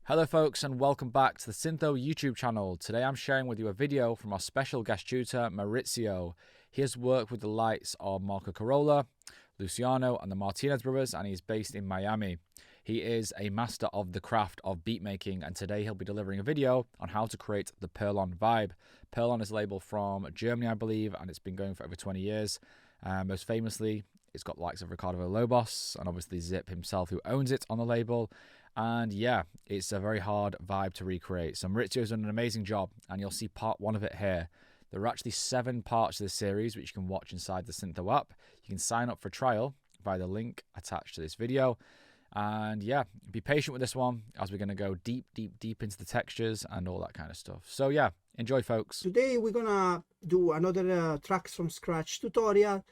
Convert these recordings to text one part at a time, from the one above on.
Hello folks and welcome back to the SYNTHO YouTube channel. Today I'm sharing with you a video from our special guest tutor Maurizio. He has worked with the likes of Marco Carola, Luciano and the Martinez brothers, and he's based in Miami. He is a master of the craft of beat making, and today he'll be delivering a video on how to create the Perlon vibe. Perlon is a label from Germany, I believe, and it's been going for over 20 years. Most famously, it's got the likes of Ricardo Villalobos and obviously Zip himself, who owns it on the label. And yeah, it's a very hard vibe to recreate. So Maurizio's done an amazing job, and you'll see part one of it here. There are actually 7 parts of this series which you can watch inside the SYNTHO app. You can sign up for a trial via the link attached to this video. And yeah, be patient with this one as we're going to go deep into the textures and all that kind of stuff. So yeah, enjoy folks. Today we're gonna do another tracks from scratch tutorial,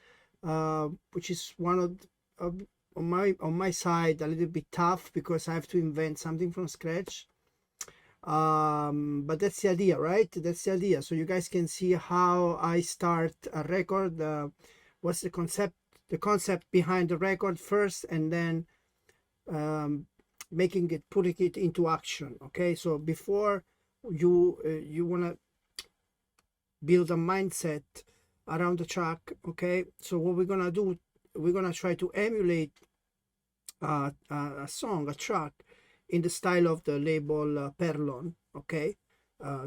which is one of on my side a little bit tough because I have to invent something from scratch. But that's the idea, right? That's the idea. So you guys can see how I start a record. What's the concept behind the record first, and then putting it into action. Okay, so before you want to build a mindset around the track. Okay, so what we're gonna do, we're gonna try to emulate a track in the style of the label Perlon. Okay,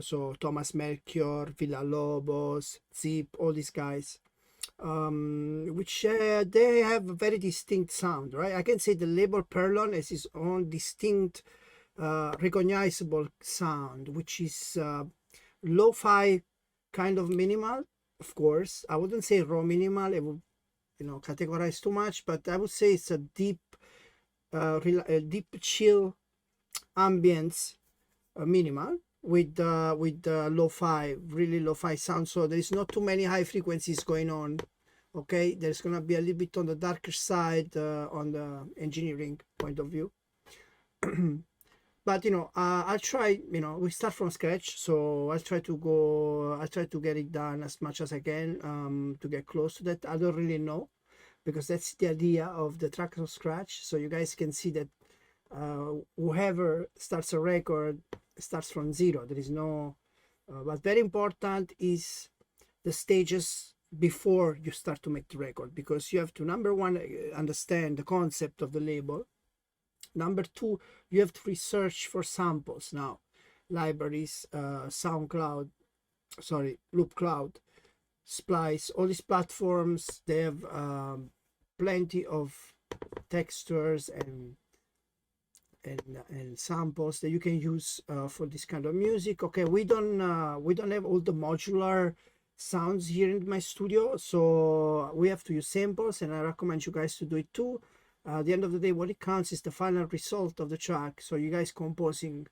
so Thomas Melchior, Villalobos, Zip, all these guys, which they have a very distinct sound, right? I can say the label Perlon has its own distinct recognizable sound, which is lo-fi kind of minimal. Of course, I wouldn't say raw minimal, it would, categorize too much, but I would say it's a deep chill ambience minimal with lo-fi, really lo-fi sound. So there is not too many high frequencies going on. Okay, there's gonna be a little bit on the darker side on the engineering point of view. But I'll try, we start from scratch, so I'll try to get it done as much as I can, to get close to that. I don't really know, because that's the idea of the track from scratch, so you guys can see that whoever starts a record starts from zero. There is no but very important is the stages before you start to make the record, because you have to, number one, understand the concept of the label. Number two, you have to research for samples. Now, libraries, SoundCloud, sorry, LoopCloud, Splice, all these platforms, they have plenty of textures and samples that you can use for this kind of music. Okay, we don't have all the modular sounds here in my studio, so we have to use samples, and I recommend you guys to do it too. At the end of the day, what it counts is the final result of the track. So you guys composing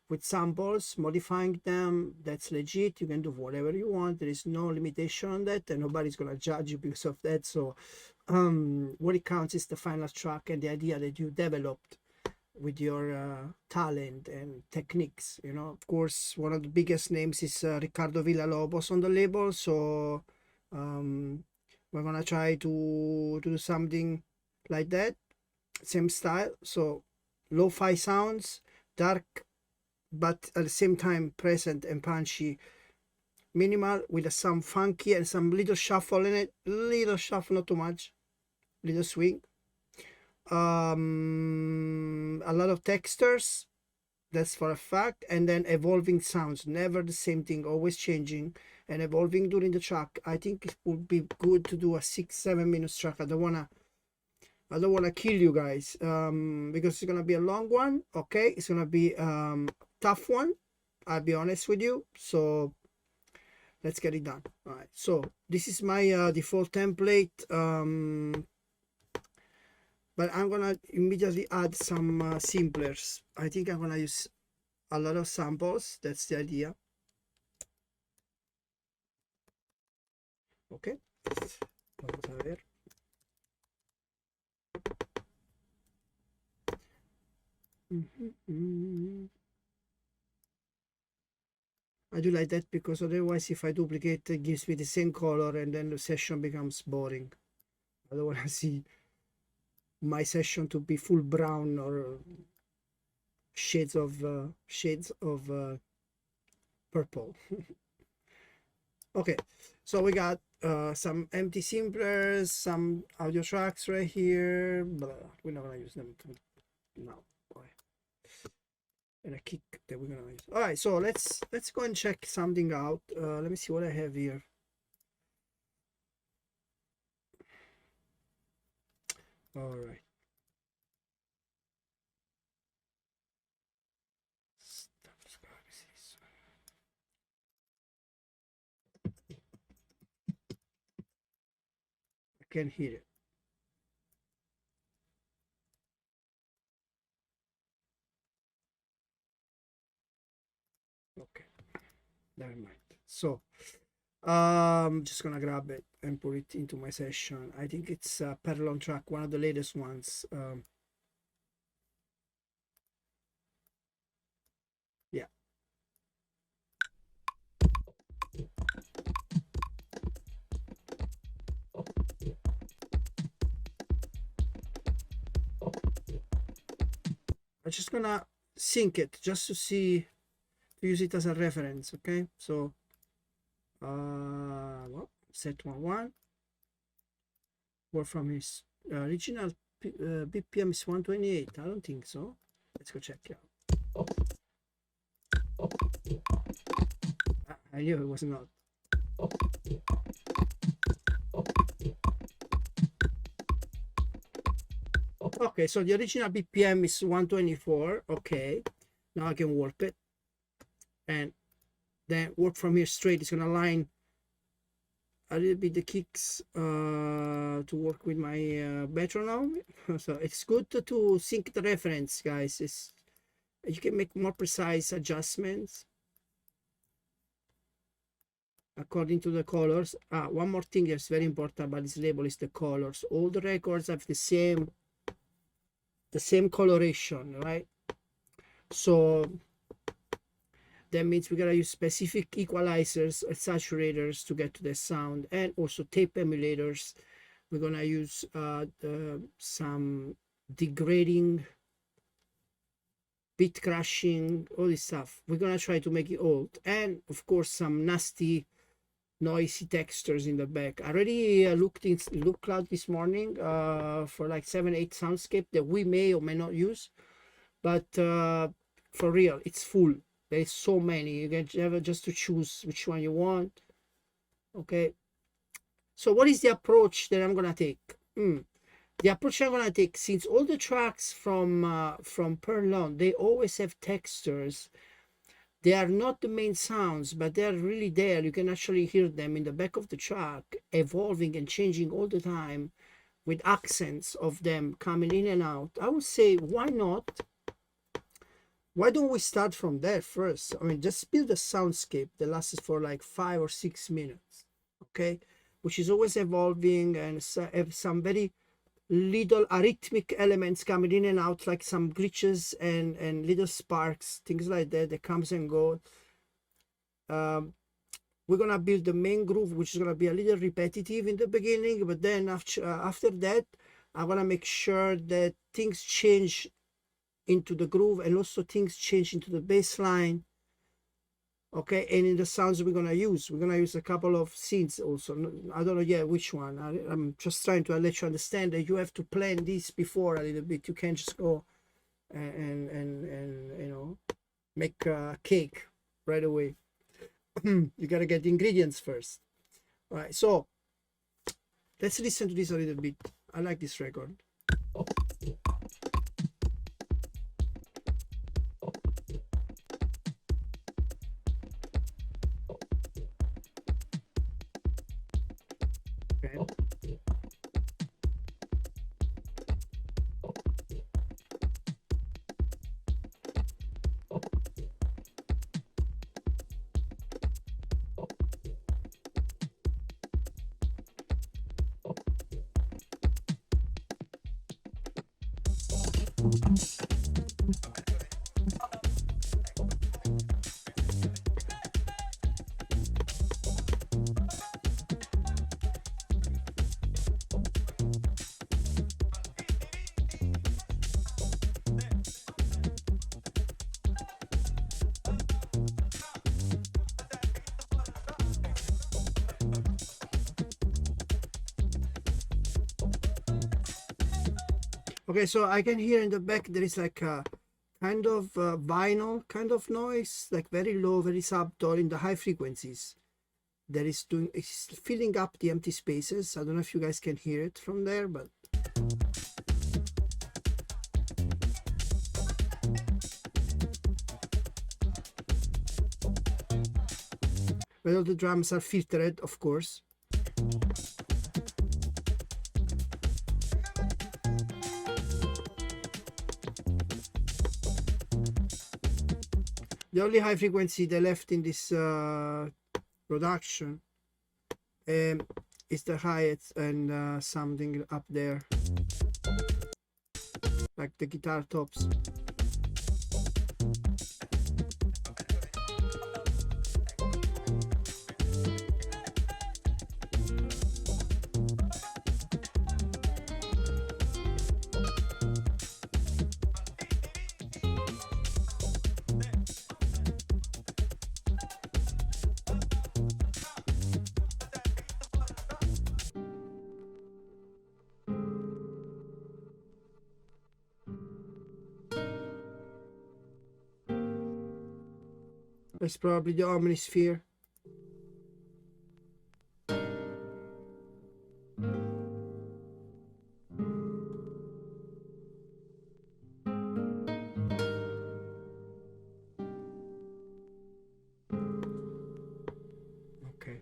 with samples, modifying them, that's legit. You can do whatever you want. There is no limitation on that, and nobody's gonna judge you because of that. So what it counts is the final track and the idea that you developed with your talent and techniques. Of course, one of the biggest names is Ricardo Villalobos on the label. So we're gonna try to do something like that, same style. So lo-fi sounds, dark but at the same time present and punchy, minimal with some funky and some little shuffle in it, little shuffle, not too much, little swing, a lot of textures, that's for a fact, and then evolving sounds, never the same thing, always changing and evolving during the track. I think it would be good to do a 6-7 minutes track. I don't wanna kill you guys, because it's gonna be a long one. Okay, it's gonna be tough one, I'll be honest with you. So let's get it done. All right, so this is my default template, but I'm gonna immediately add some simplers. I think I'm gonna use a lot of samples. That's the idea. Okay, vamos a ver. I do like that because otherwise if I duplicate, it gives me the same color and then the session becomes boring. I don't want to see my session to be full brown or shades of purple. Okay, so we got some empty simplers, some audio tracks right here. Blah, we're not gonna use them now. And a kick that we're gonna use. All right, so let's go and check something out. Let me see what I have here. All right. I can hear it. Okay, never mind. So just gonna grab it and put it into my session. I think it's a Perlon track, one of the latest ones. Yeah. I'm just gonna sync it just to see, to use it as a reference. Okay, so well, set 1 Wolfram is original BPM is 128. I don't think so. Let's go check it out. I knew it was not. Okay, so the original BPM is 124. Okay, now I can warp it and then work from here straight. It's gonna line a little bit the kicks to work with my metronome. So it's good to sync the reference, guys. You can make more precise adjustments according to the colors. One more thing that's very important about this label is the colors. All the records have the same coloration, right? So that means we're gonna use specific equalizers or saturators to get to the sound, and also tape emulators. We're gonna use some degrading, bit crashing, all this stuff. We're gonna try to make it old, and of course some nasty noisy textures in the back. I already looked out this morning for like 7-8 soundscape that we may or may not use, but for real, it's full. There's so many. You can have just to choose which one you want. Okay, so what is the approach that I'm gonna take? The approach I'm gonna take, since all the tracks from Perlon, they always have textures. They are not the main sounds, but they are really there. You can actually hear them in the back of the track, evolving and changing all the time, with accents of them coming in and out. I would say, why not? Why don't we start from there first? I mean, just build a soundscape that lasts for like 5 or 6 minutes, okay? Which is always evolving and have some very little arrhythmic elements coming in and out, like some glitches and little sparks, things like that comes and go. We're gonna build the main groove, which is gonna be a little repetitive in the beginning, but then after that, I'm gonna make sure that things change into the groove, and also things change into the bass line. Okay, and in the sounds we're gonna use a couple of synths also. I don't know yet which one. I'm just trying to let you understand that you have to plan this before a little bit. You can't just go and you know, make a cake right away. You gotta get the ingredients first. All right, so let's listen to this a little bit. I like this record. Okay, so I can hear in the back there is like a kind of vinyl kind of noise, like very low, very subtle in the high frequencies. That is doing, it's filling up the empty spaces. I don't know if you guys can hear it from there, but all the drums are filtered, of course. The only high frequency they left in this production is the hi-hats and something up there, like the guitar tops. That's probably the omnisphere. Okay.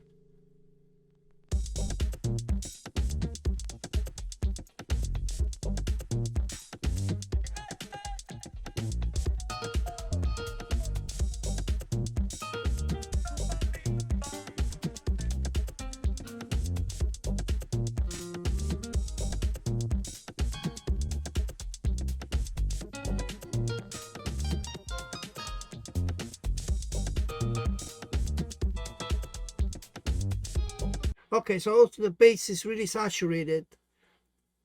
Okay, so also the bass is really saturated.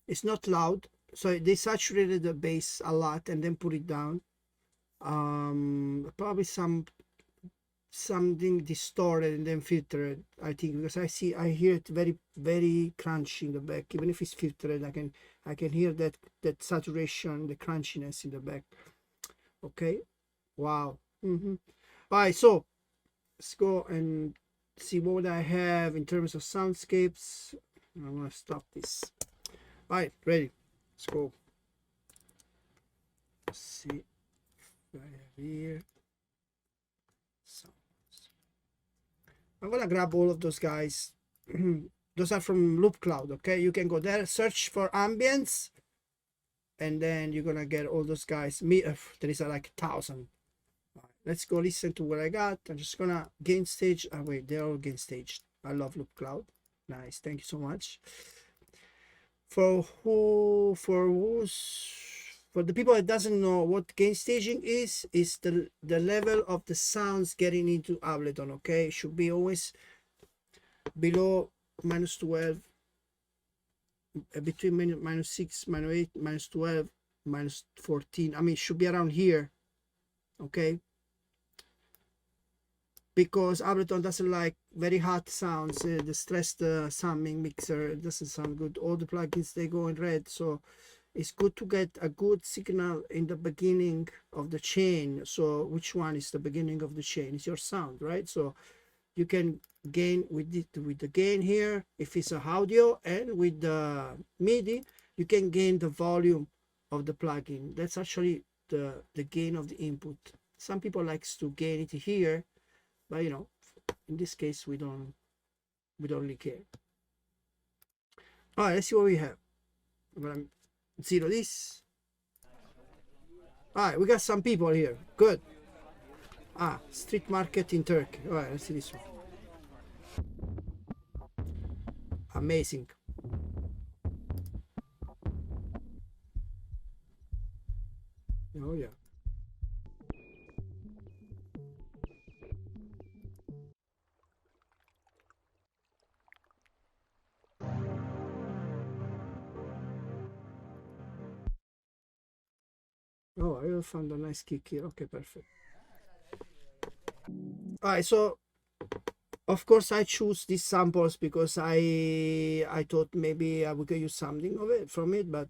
It's not loud, so they saturated the bass a lot and then put it down. Probably something distorted and then filtered, I think, because I hear it very, very crunchy in the back. Even if it's filtered, I can hear that saturation, the crunchiness in the back. Okay, wow. All right, so let's go and see what I have in terms of soundscapes. I'm gonna stop this. All right, ready, let's go. Let's see what I have here. Sounds. I'm gonna grab all of those guys. Those are from Loop Cloud. Okay, you can go there, search for ambience, and then you're gonna get all those guys. There is like 1,000. Let's go listen to what I got. I'm just gonna gain stage. Oh wait, they're all gain staged. I love Loop Cloud. Nice, thank you so much. For the people that doesn't know what gain staging is the level of the sounds getting into Ableton. Okay, it should be always below -12, between -6, -8, -12, -14. I mean, it should be around here. Okay, because Ableton doesn't like very hot sounds. The stressed summing mixer doesn't sound good. All the plugins, they go in red, so it's good to get a good signal in the beginning of the chain. So which one is the beginning of the chain? It's your sound, right? So you can gain with the gain here if it's a audio, and with the MIDI you can gain the volume of the plugin. That's actually the gain of the input. Some people likes to gain it here, but you know, in this case we don't really care. All right, let's see what we have. I'm gonna zero this. All right, we got some people here. Good. Street market in Turkey. All right, let's see this one. Amazing. Oh yeah. Oh, I found a nice kick here. Okay, perfect. All right, so of course I choose these samples because I thought maybe we could use something of it from it, but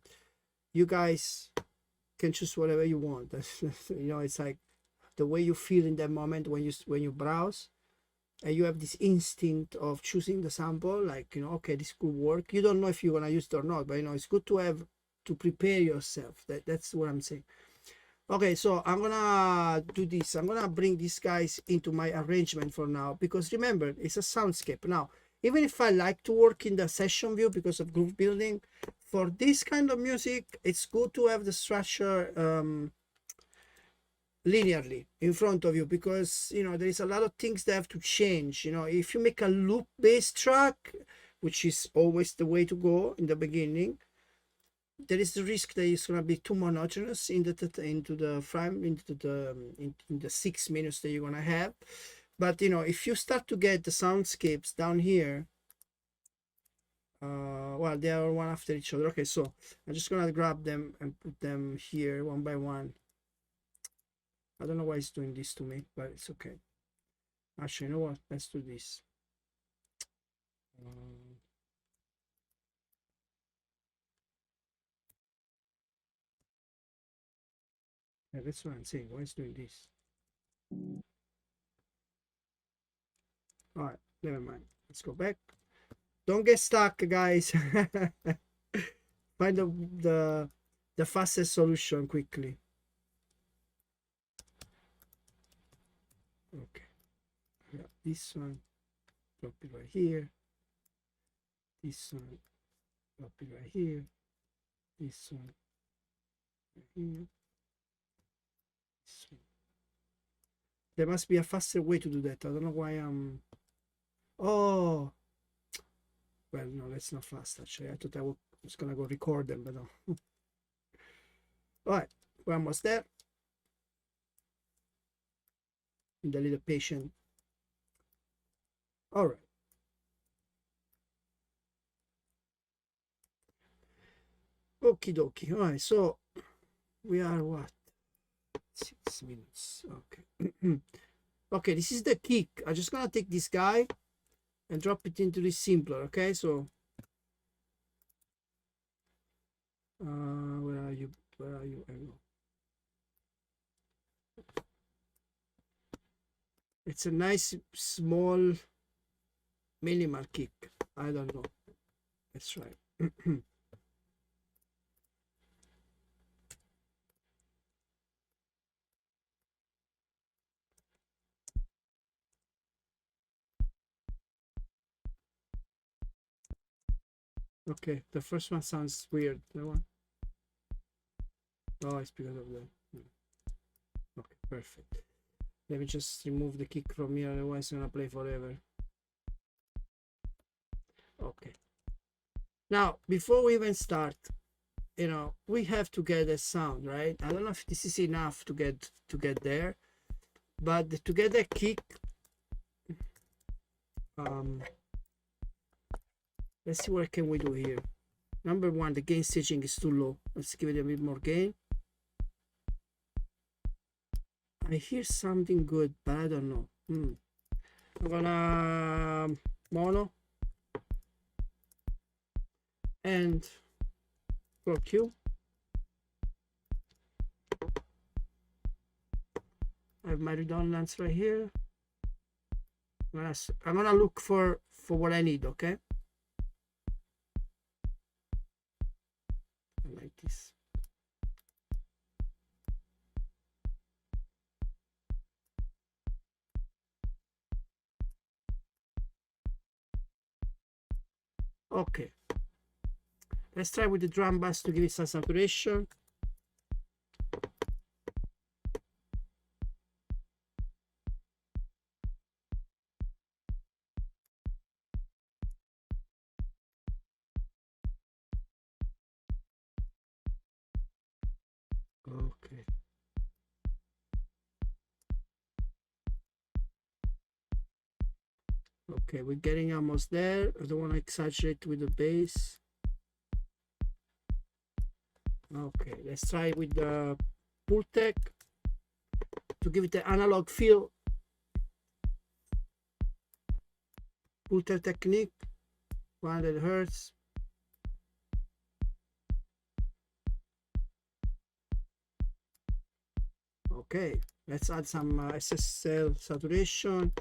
you guys can choose whatever you want. You know, it's like the way you feel in that moment when you browse, and you have this instinct of choosing the sample, like, you know, okay, this could work. You don't know if you're gonna use it or not, but you know, it's good to have to prepare yourself. That's what I'm saying. Okay, so I'm gonna do this. I'm gonna bring these guys into my arrangement for now, because remember, it's a soundscape. Now, even if I like to work in the session view because of groove building, for this kind of music, it's good to have the structure linearly in front of you, because you know there is a lot of things that have to change. You know, if you make a loop based track, which is always the way to go in the beginning, there is the risk that it's going to be too monotonous in the 6 minutes that you're going to have. But you know, if you start to get the soundscapes down here, well, they are one after each other. Okay, so I'm just gonna grab them and put them here one by one. I don't know why it's doing this to me, but it's okay. Actually, you know what? Let's do this. Yeah, that's what I'm saying. Why it's doing this? All right, never mind. Let's go back. Don't get stuck, guys. Find the fastest solution quickly. Okay. Yeah, this one. Drop it right here. This one. Drop it right here. This one. Right here. This one. There must be a faster way to do that. I don't know why I'm. Oh. Well, no, that's not fast actually. I thought I was gonna go record them, but no. All right, we're almost there. Need a little patient. All right. Okie dokie. All right, so we are what? 6 minutes. Okay. Okay, this is the kick. I'm just gonna take this guy and drop it into this simpler. Okay, so where are you? Where are you? I know. It's a nice small minimal kick. I don't know. That's right. Okay, the first one sounds weird. That one. Oh, it's because of the. Okay, perfect. Let me just remove the kick from here, otherwise it's gonna play forever. Okay. Now, before we even start, you know, we have to get a sound, right? I don't know if this is enough to get there, but to get a kick, let's see what can we do here. Number one, the gain staging is too low. Let's give it a bit more gain. I hear something good, but I don't know. I'm gonna mono and go Q. I have my redundance right here. I'm gonna look for what I need. Okay. I like this. Okay. Let's try with the drum bass to give it some saturation. Okay. Okay, we're getting almost there. I don't want to exaggerate with the bass. Okay, let's try with the Pultec to give it the analog feel. Pultec technique, 100 Hertz. Okay, let's add some SSL saturation.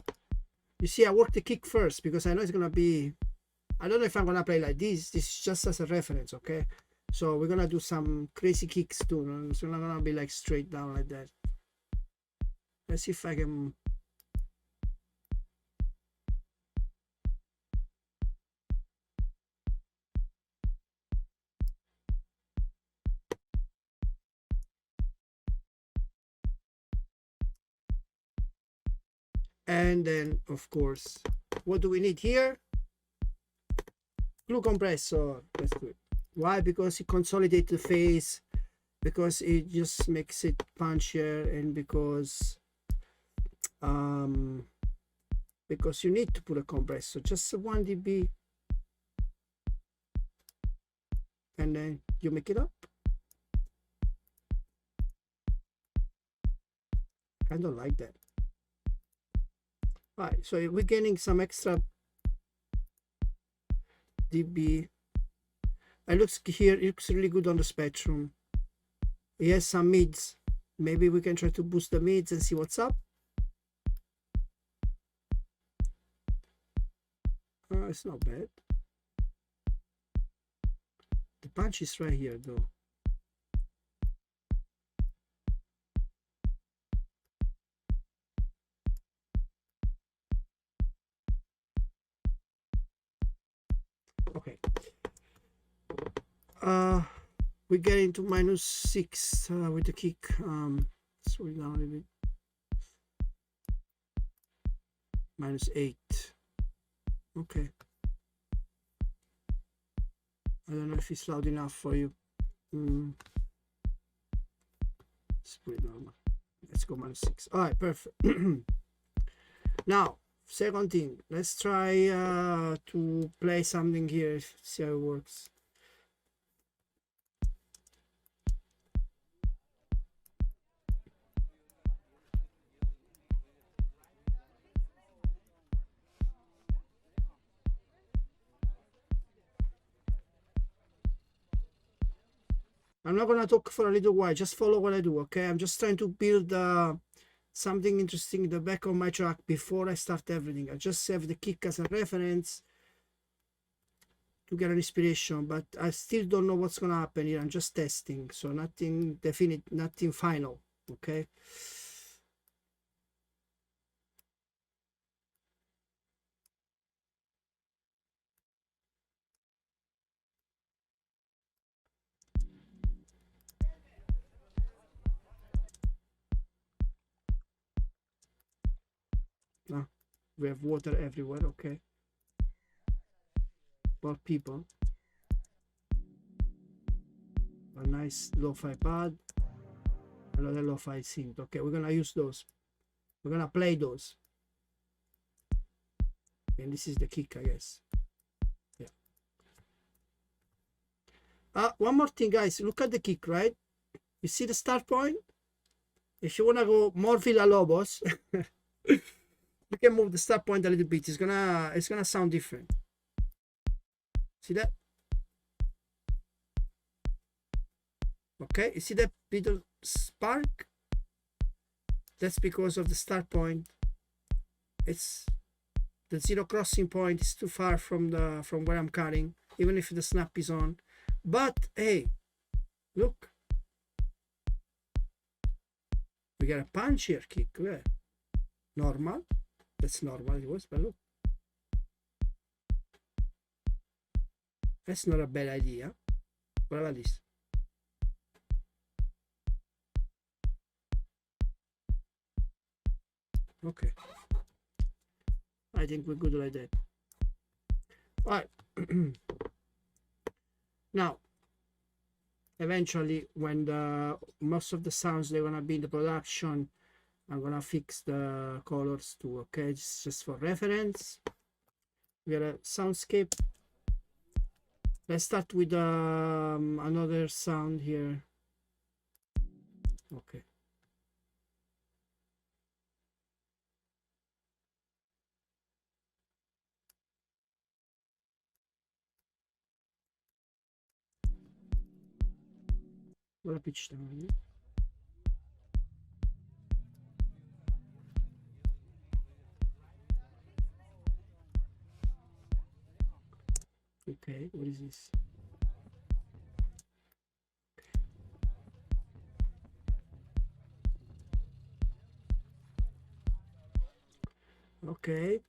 You see, I work the kick first because I know it's gonna be, I don't know if I'm gonna play like this. This is just as a reference, okay? So we're gonna do some crazy kicks too. It's not gonna be like straight down like that. Let's see if I can. And then, of course, what do we need here? Glue compressor. Let's do it. Why? Because it consolidates the phase, because it just makes it punchier, and because you need to put a compressor, just 1 dB, and then you make it up. I don't like that. All right, so we're getting some extra dB. It looks here, it looks really good on the spectrum. It has some mids. Maybe we can try to boost the mids and see what's up. It's not bad. The punch is right here though. Okay. We get into -6 with the kick. Slow it down a little bit. -8. Okay. I don't know if it's loud enough for you. Let's put it normal. Let's go -6. All right, perfect. Now, second thing, let's try to play something here, see how it works. I'm not gonna talk for a little while, just follow what I do, okay? I'm just trying to build something interesting in the back of my track before I start everything. I just have the kick as a reference to get an inspiration, but I still don't know what's gonna happen here. I'm just testing, so nothing definite, nothing final, okay? We have water everywhere, okay? More people. A nice lo-fi pad. Another lo-fi synth. Okay, we're gonna use those. We're gonna play those. And this is the kick, I guess. Yeah. One more thing, guys. Look at the kick, right? You see the start point? If you wanna go more Villalobos, you can move the start point a little bit. It's gonna sound different. See that? Okay, you see that little spark? That's because of the start point. It's the zero crossing point is too far from where I'm cutting, even if the snap is on. But hey, look, we got a punch here kick. Look. Normal. That's normal it was, but look. That's not a bad idea. What about this? Okay. I think we're good like that. All right. Now, eventually, when most of the sounds they're gonna be in the production, I'm gonna fix the colors too. Okay, it's just for reference. We got a soundscape. Let's start with another sound here. Okay. What a pitch down. Okay, what is this? Okay.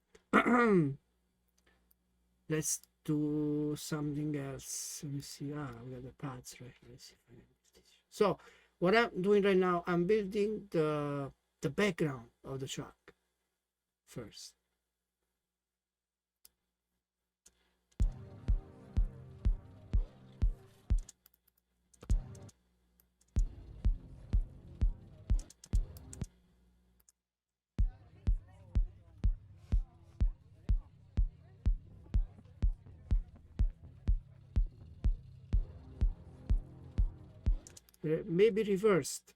Let's do something else. Let me see. We got the paths right here. Let's see if I can use this. So what I'm doing right now, I'm building the background of the track first. Maybe reversed.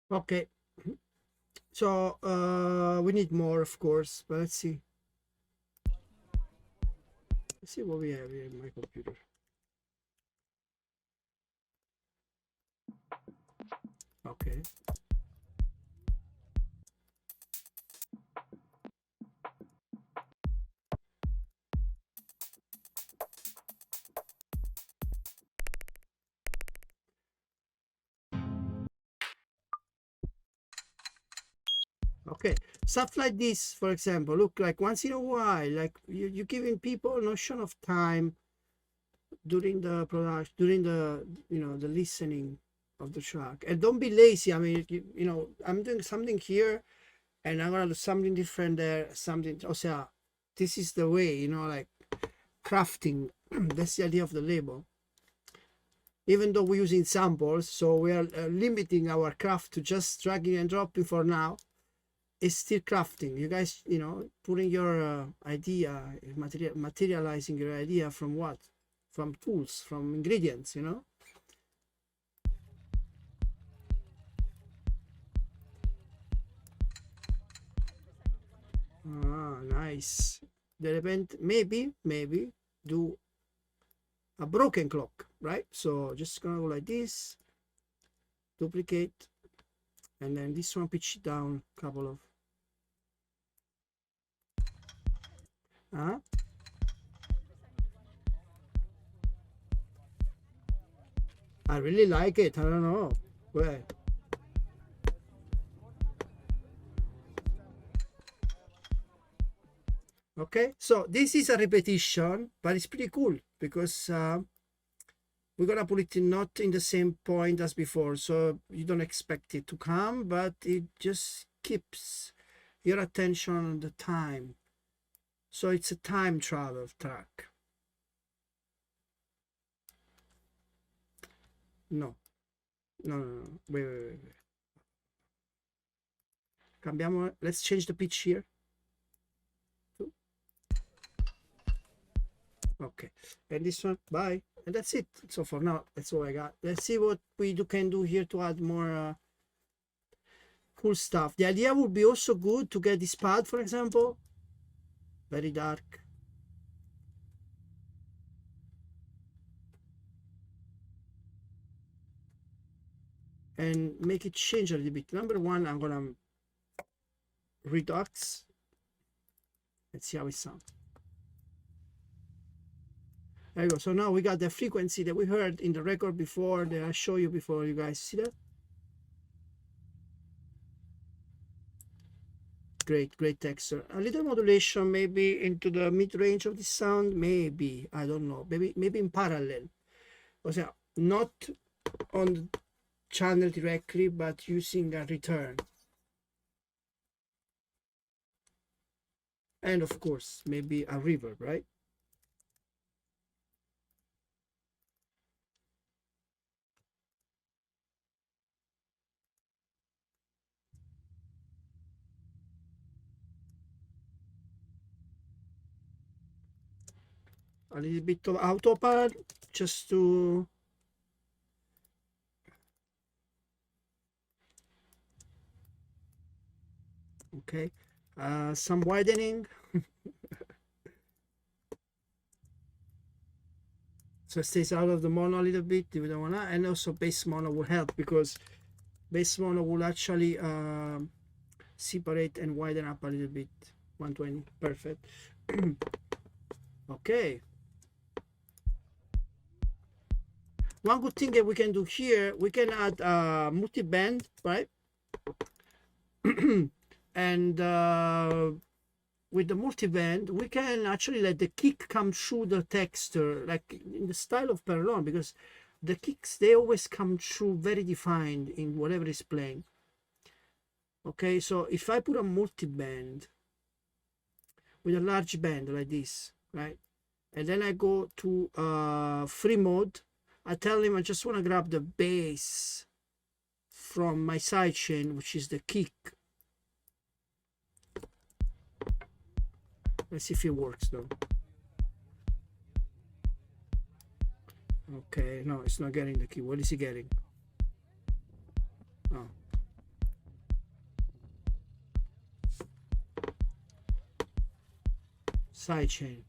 Okay. So we need more, of course, but let's see. Let's see what we have here in my computer. Okay. Okay, stuff like this, for example, look, like once in a while, like you're giving people a notion of time during the production, during the, you know, the listening of the track. And don't be lazy. I mean, you know, I'm doing something here and I'm gonna do something different there, something. Also, this is the way, you know, like crafting. That's the idea of the label. Even though we're using samples, so we are limiting our craft to just dragging and dropping for now. It's still crafting. You guys, you know, putting your idea, materializing your idea from what? From tools, from ingredients, you know. Nice. The event, maybe do a broken clock, right? So just gonna go like this, duplicate, and then this one pitch down a couple of I really like it. I don't know. Well, okay, so this is a repetition, but it's pretty cool because we're gonna put it not in the same point as before, so you don't expect it to come, but it just keeps your attention on the time. So it's a time travel track. No, wait. Cambiamo, let's change the pitch here. Okay, and this one, bye. And that's it. So for now, that's all I got. Let's see what we can do here to add more cool stuff. The idea would be also good to get this pad, for example. Very dark. And make it change a little bit. Number one, I'm gonna redux. Let's see how it sounds. There you go. So now we got the frequency that we heard in the record before that I showed you before. You guys see that? Great texture. A little modulation maybe into the mid-range of the sound, maybe. I don't know. Maybe in parallel. So not on the channel directly, but using a return. And of course, maybe a reverb, right? a little bit of autopad just to okay, some widening. So it stays out of the mono a little bit if you don't wanna, and also bass mono will help because bass mono will actually separate and widen up a little bit. 120, perfect. Okay. One good thing that we can do here, we can add multi-band, right? And with the multi-band, we can actually let the kick come through the texture, like in the style of Perlon, because the kicks, they always come through very defined in whatever is playing. Okay, so if I put a multi-band with a large band like this, right? And then I go to free mode, I tell him I just want to grab the bass from my sidechain, which is the kick. Let's see if it works though. Okay, no, it's not getting the key. What is he getting? Oh. Sidechain.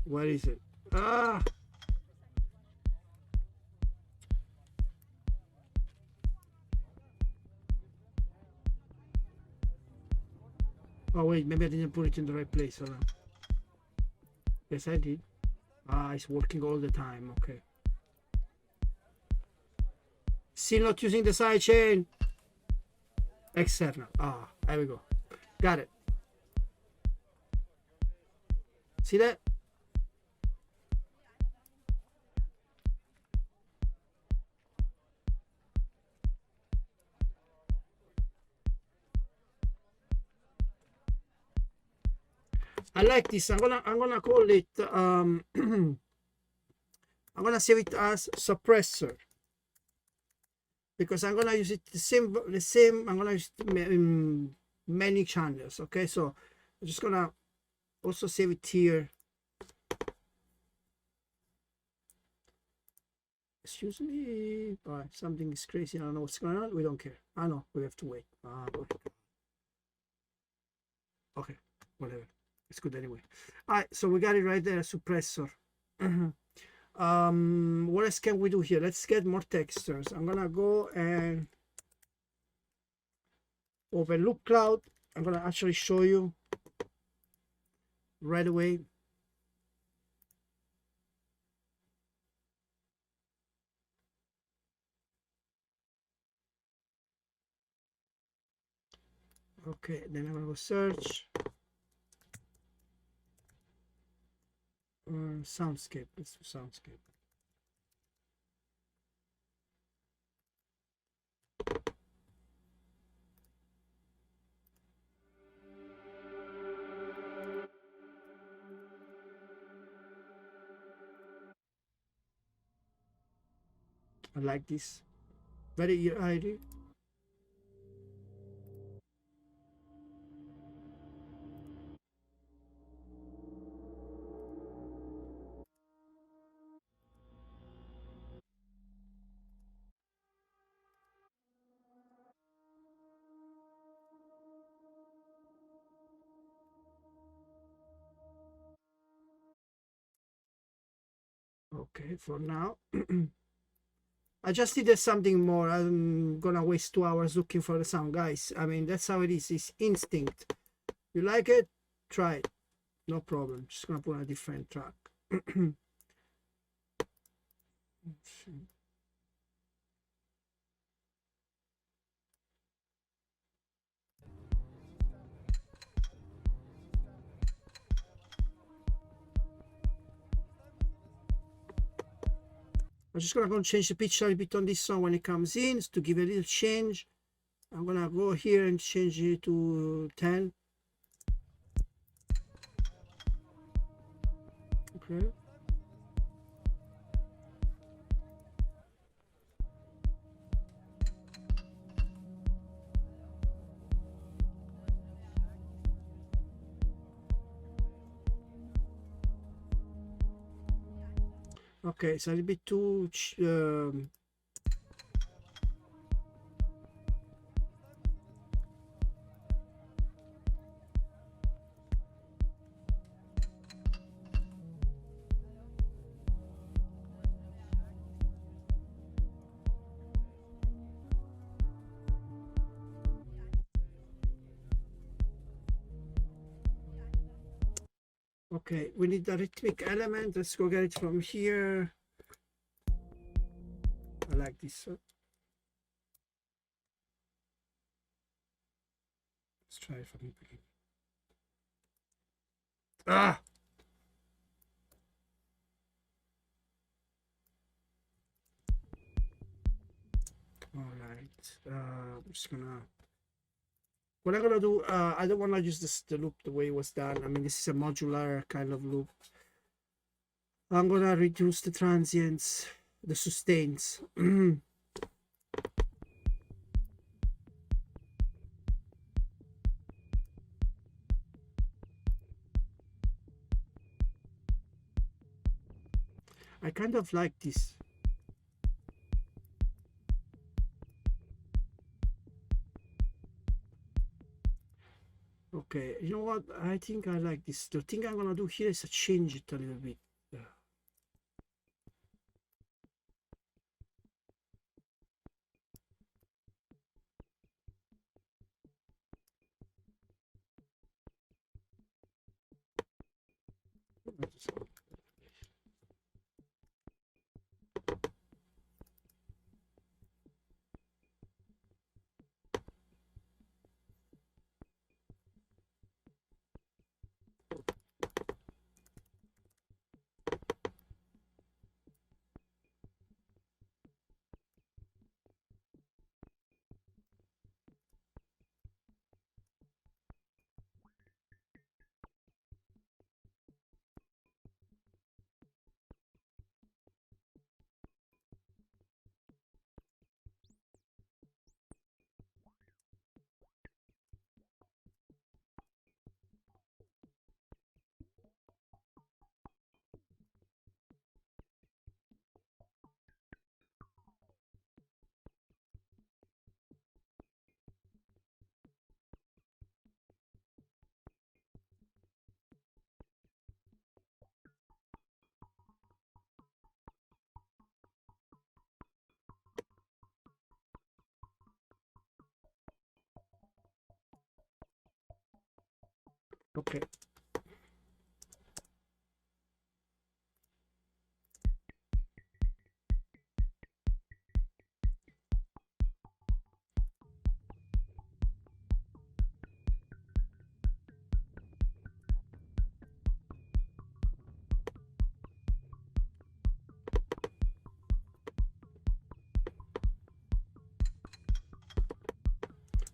Where is it? Ah! Oh wait, maybe I didn't put it in the right place. Hold on. Yes, I did. Ah, it's working all the time. Okay. Still not using the sidechain. External. Ah, there we go. Got it. See that? I like this. I'm gonna call it I'm gonna save it as suppressor because I'm gonna use it the same. I'm gonna use it in many channels. Okay, so I'm just gonna also save it here. Excuse me. Something is crazy. I don't know what's going on. We don't care. I know we have to wait. Okay, whatever. It's good anyway. All right, so we got it right there, suppressor. What else can we do here? Let's get more textures. I'm gonna go and open loop cloud. I'm gonna actually show you right away. Okay, then I'm gonna go search Soundscape. Let's do Soundscape. I like this. Very ear-eye. Okay, for now. I just needed something more. I'm gonna waste 2 hours looking for the sound, guys. I mean, that's how it is. It's instinct. You like it? Try it. No problem. Just gonna put on a different track. I'm just gonna change the pitch a little bit on this song when it comes in to give a little change. I'm gonna go here and change it to 10. Okay. Okay, it's a little bit too okay, we need the rhythmic element. Let's go get it from here. I like this one. Let's try it from the beginning. Ah! All right. I'm just gonna. What I'm gonna do, I don't want to use the loop the way it was done. I mean, this is a modular kind of loop. I'm gonna reduce the transients, the sustains. I kind of like this. Okay, you know what? I think I like this. The thing I'm gonna do here is to change it a little bit. Okay.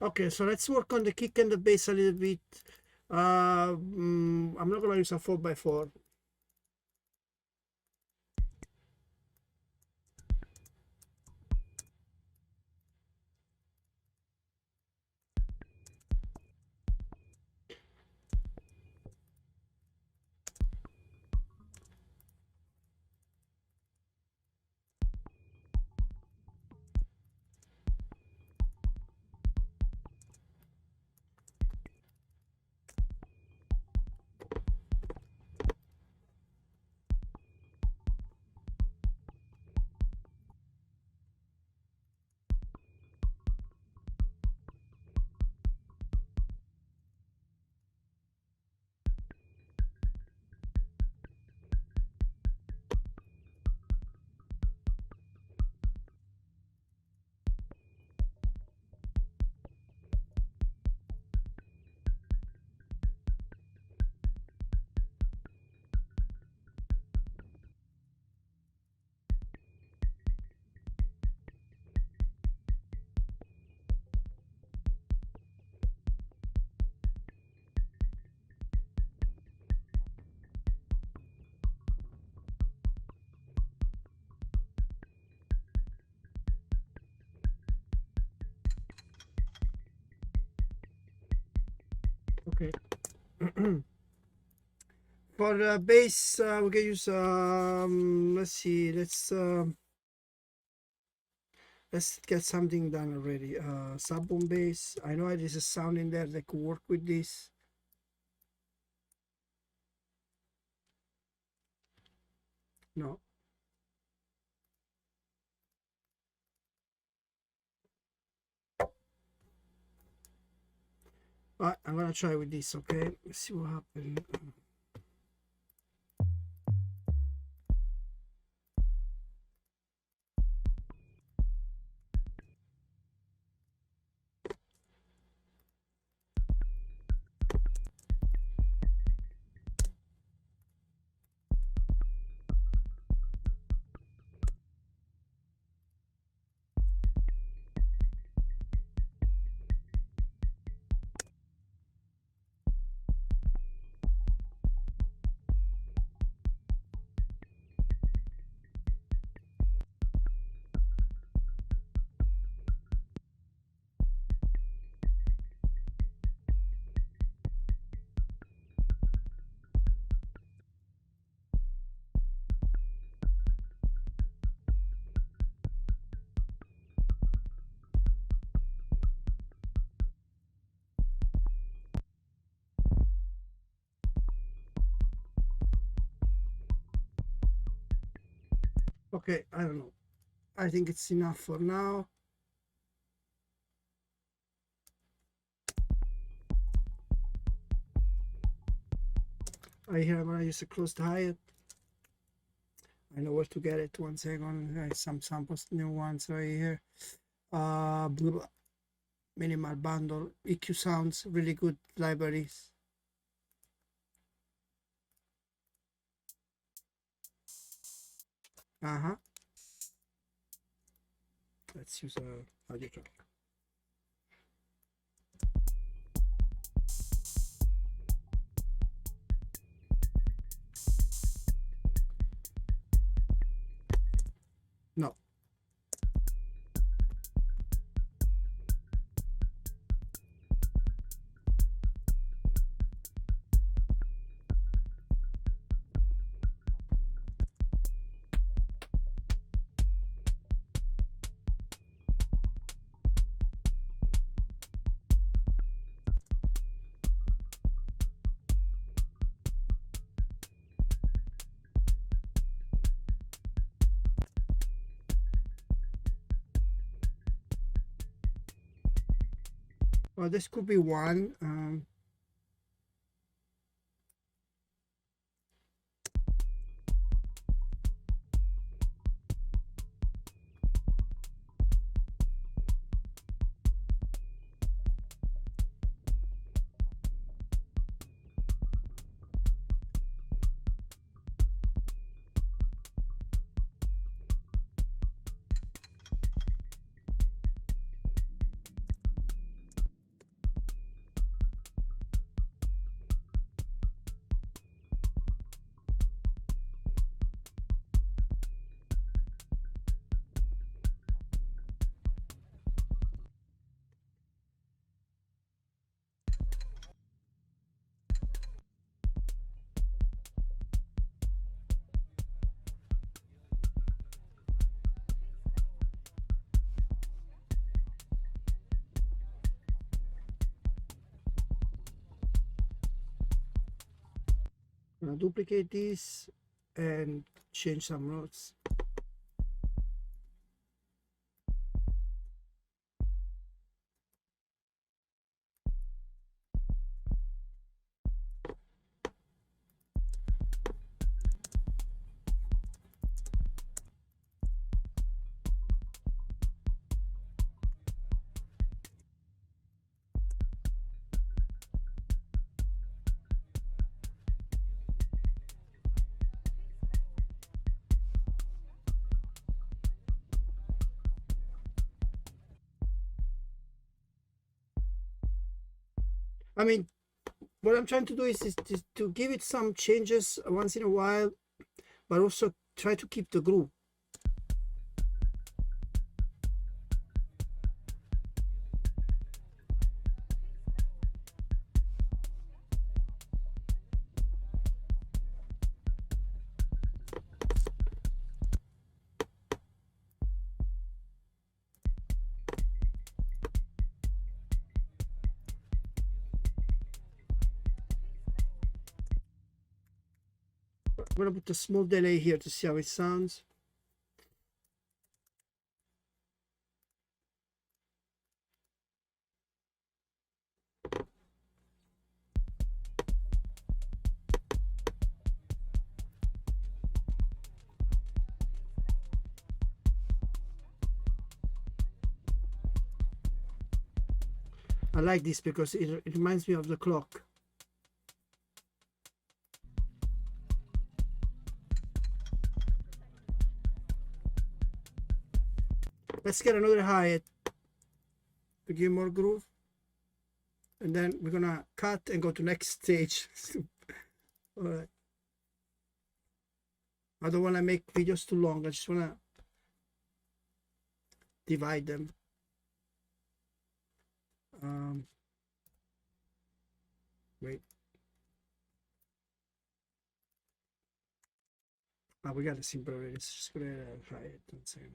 Okay, so let's work on the kick and the bass a little bit. I'm not gonna use a 4x4. Okay. For bass, we can use let's see, let's get something done already. Sub-boom bass. I know there's a sound in there that could work with this. No. But I'm gonna try with this, okay? Let's see what happens. Okay, I don't know. I think it's enough for now. Right here, I'm gonna use a closed hi-hat. I know where to get it. 1 second. Some samples, new ones right here. Blah, blah. Minimal bundle. EQ sounds, really good libraries. Let's use a audio track. No. Well, this could be one. I'm gonna duplicate this and change some notes. I mean, what I'm trying to do is to give it some changes once in a while, but also try to keep the groove. I'm gonna put a small delay here to see how it sounds. I like this because it reminds me of the clock. Let's get another hi-hat to give more groove. And then we're gonna cut and go to next stage. All right. I don't want to make videos too long. I just want to divide them. Wait. Oh, we got a simple already. Let's just go ahead and try it. 1 second.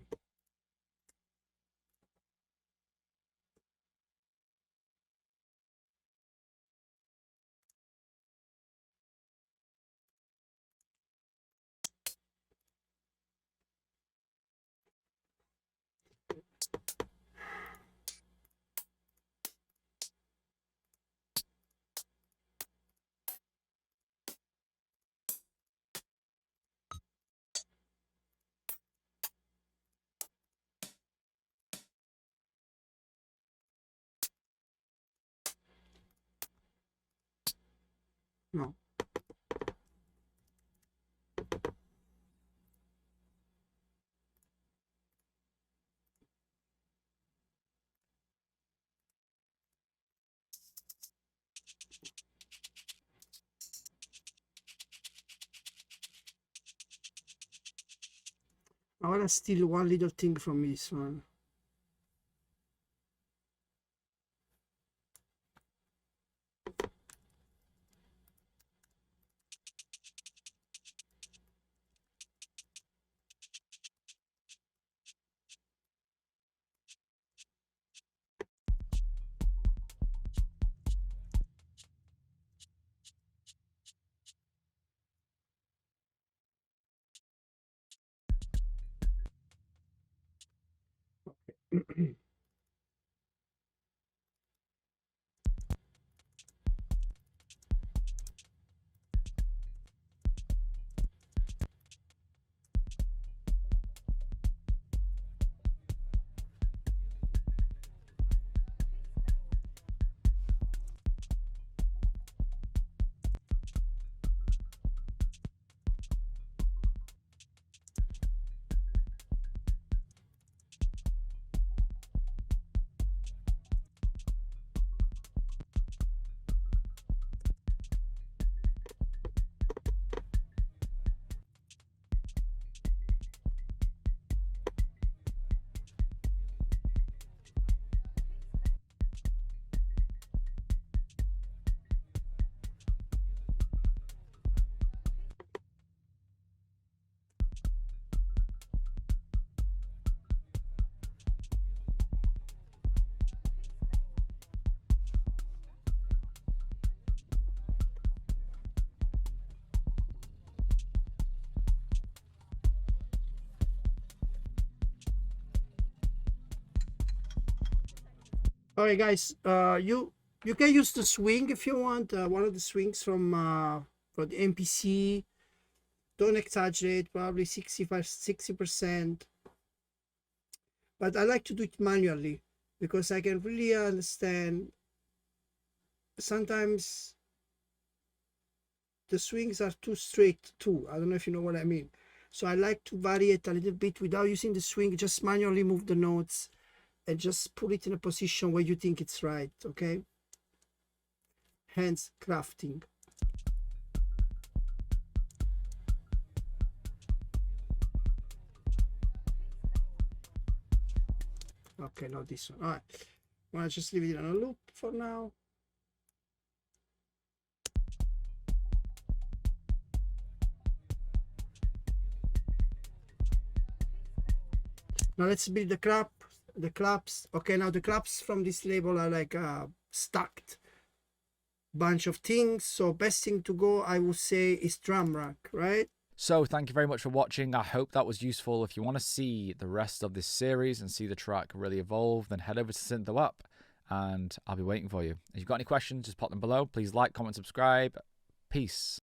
No. I want to steal one little thing from this one. All right, guys. You can use the swing if you want. One of the swings from the MPC. Don't exaggerate. Probably 60%. But I like to do it manually because I can really understand. Sometimes the swings are too straight too. I don't know if you know what I mean. So I like to vary it a little bit without using the swing. Just manually move the notes and just put it in a position where you think it's right, okay? Hence crafting. Okay, not this one. All right, I'm gonna just leave it on a loop for now. Now let's build the claps. Okay, now the claps from this label are like stacked bunch of things. So best thing to go, I would say, is drum rack, right? So thank you very much for watching. I hope that was useful. If you want to see the rest of this series and see the track really evolve, then head over to SYNTHO Up and I'll be waiting for you. If you've got any questions, just pop them below. Please like, comment, subscribe. Peace.